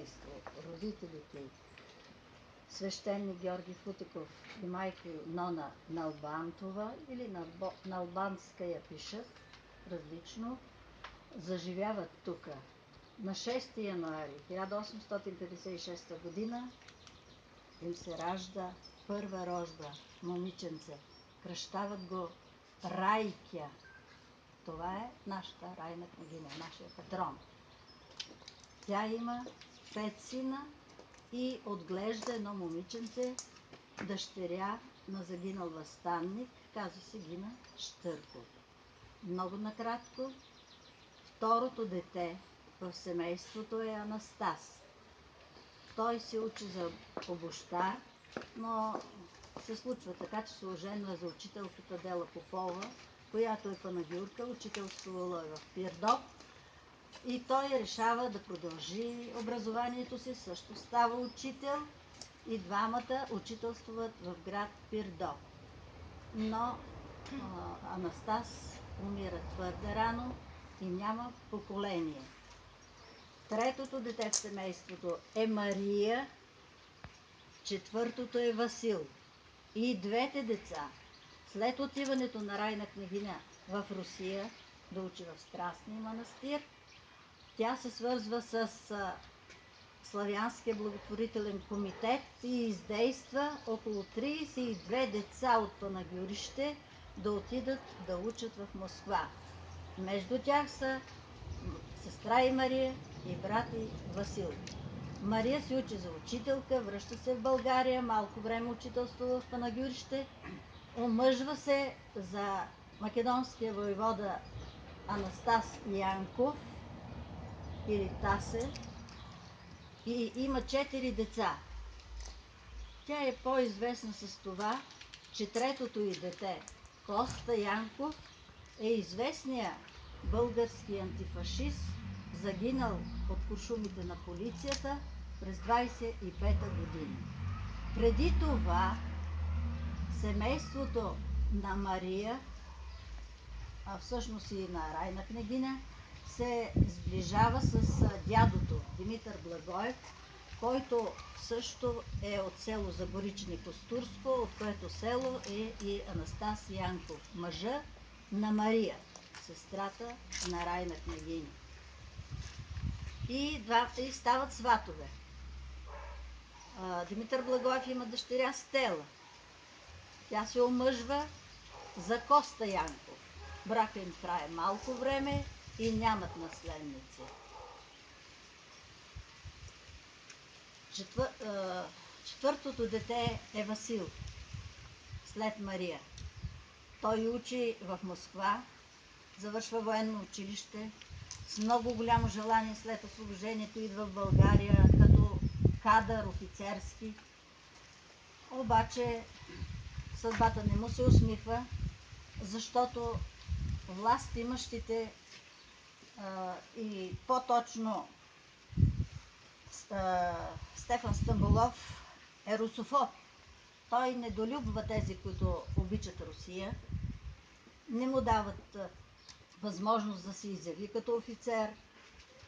семейство, родителите, свещеник Георги Футиков и майка Нона Налбантова или Налбанская пишат различно, заживяват тук. На 6 януари 1856 година им се ражда първа рожба, момиченце. Кръщават го Райкя. Това е нашата Райна княгиня, нашия патрон. Тя има 5 сина и отглежда едно момиченце, дъщеря на загинал въстанник, казва се Гина Щърков. Много накратко, второто дете в семейството е Анастас. Той се учи за обущар, но се случва така, че се оженва за учителката Дела Попова, която е панагюрка, учителствувала в Пирдоп, и той решава да продължи образованието си, също става учител и двамата учителствуват в град Пирдоп. Но Анастас умира твърде рано и няма поколение. Третото дете в семейството е Мария, четвъртото е Васил. И двете деца, след отиването на Райна княгиня в Русия да учи в Страстния манастир, тя се свързва с Славянския благотворителен комитет и издейства около 32 деца от Панагюрище да отидат да учат в Москва. Между тях са сестра и Мария и брат и Васил. Мария се учи за учителка, връща се в България, малко време учителство в Панагюрище, омъжва се за македонския войвода Анастас Янков или Тасе и има 4 деца. Тя е по-известна с това, че третото й дете, Коста Янков, е известният български антифашист, загинал от куршумите на полицията през 25-та година. Преди това семейството на Мария, а всъщност и на Райна княгиня, се сближава с дядото Димитър Благоев, който също е от село Загорични Костурско, от което село е и Анастас Янков, мъжа на Мария, сестрата на Райна княгиня. И стават сватове. Димитър Благоев има дъщеря Стела. Тя се омъжва за Коста Янков. Брака им трае малко време и нямат наследници. Четвъртото дете е Васил, след Мария. Той учи в Москва, завършва военно училище, с много голямо желание след освобождението идва в България като кадър офицерски. Обаче съдбата не му се усмихва, защото властимащите и по-точно Стефан Стамболов е русофоб. Той недолюбва тези, които обичат Русия, не му дават възможност да се изяви като офицер,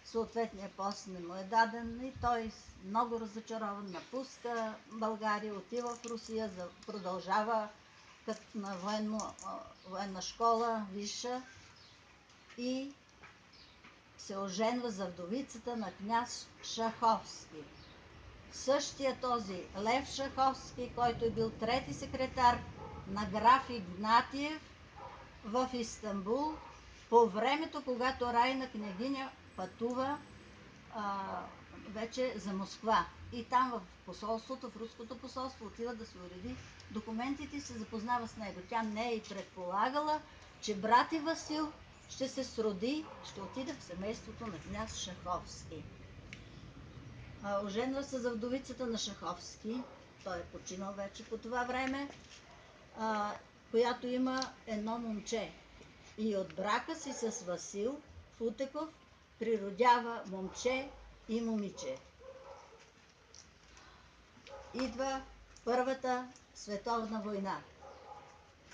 съответният пост не му е даден и той много разочарован напуска България, отива в Русия, продължава на военна школа, висша, и се оженва за вдовицата на княз Шаховски. Същия този Лев Шаховски, който е бил трети секретар на граф Игнатиев в Истанбул, по времето, когато Райна княгиня пътува вече за Москва. И там в посолството, в руското посолство, отива да се уреди документите и се запознава с него. Тя не е и предполагала, че брат и Васил ще се сроди, ще отиде в семейството на княз Шаховски. Оженва се за вдовицата на Шаховски, той е починал вече по това време, която има едно момче. И от брака си с Васил Футеков природява момче и момиче. Идва Първата световна война.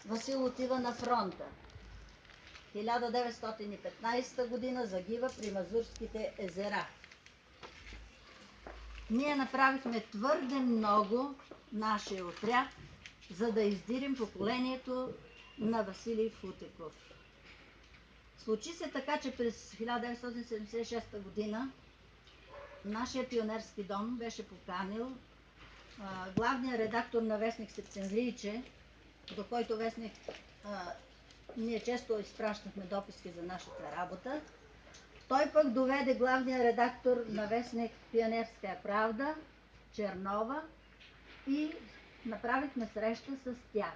Васил отива на фронта. 1915 година загива при Мазурските езера. Ние направихме твърде много нашия отряд, за да издирим поколението на Василий Футеков. Случи се така, че през 1976 година нашия пионерски дом беше поканил главния редактор на вестник Септемврийче, до който вестник ние често изпращахме дописки за нашата работа. Той пък доведе главния редактор на вестник Пионерска правда, Чернова, и направихме среща с тях.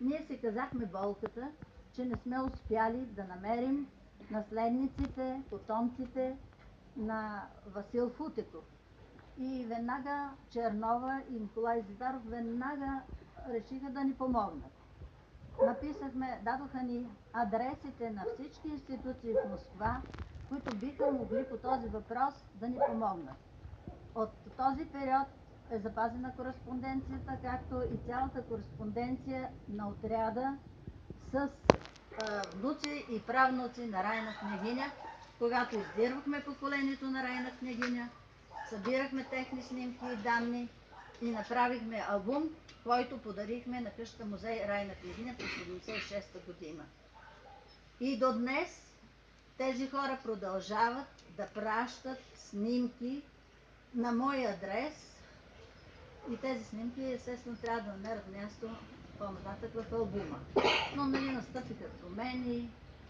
Ние си казахме болката, че не сме успяли да намерим наследниците, потомците на Васил Футеков. И веднага Чернова и Николай Зидаров веднага решиха да ни помогнат. Дадоха ни адресите на всички институции в Москва, които биха могли по този въпрос да ни помогнат. От този период е запазена кореспонденцията, както и цялата кореспонденция на отряда с внуци и правнуци на Райна Княгиня. Когато издирвахме поколението на Райна Княгиня, събирахме техни снимки и данни и направихме албум, който подарихме на къща музей Райна Княгиня през 1976 година. И до днес тези хора продължават да пращат снимки на мой адрес и тези снимки естествено трябва да намерят място по-нататък в албума. Но настъпиха промени,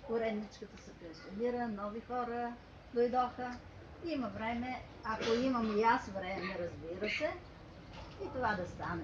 уредничката се пенсионира, нови хора дойдоха. Има време, ако имам и аз време, разбира се, и това да стане.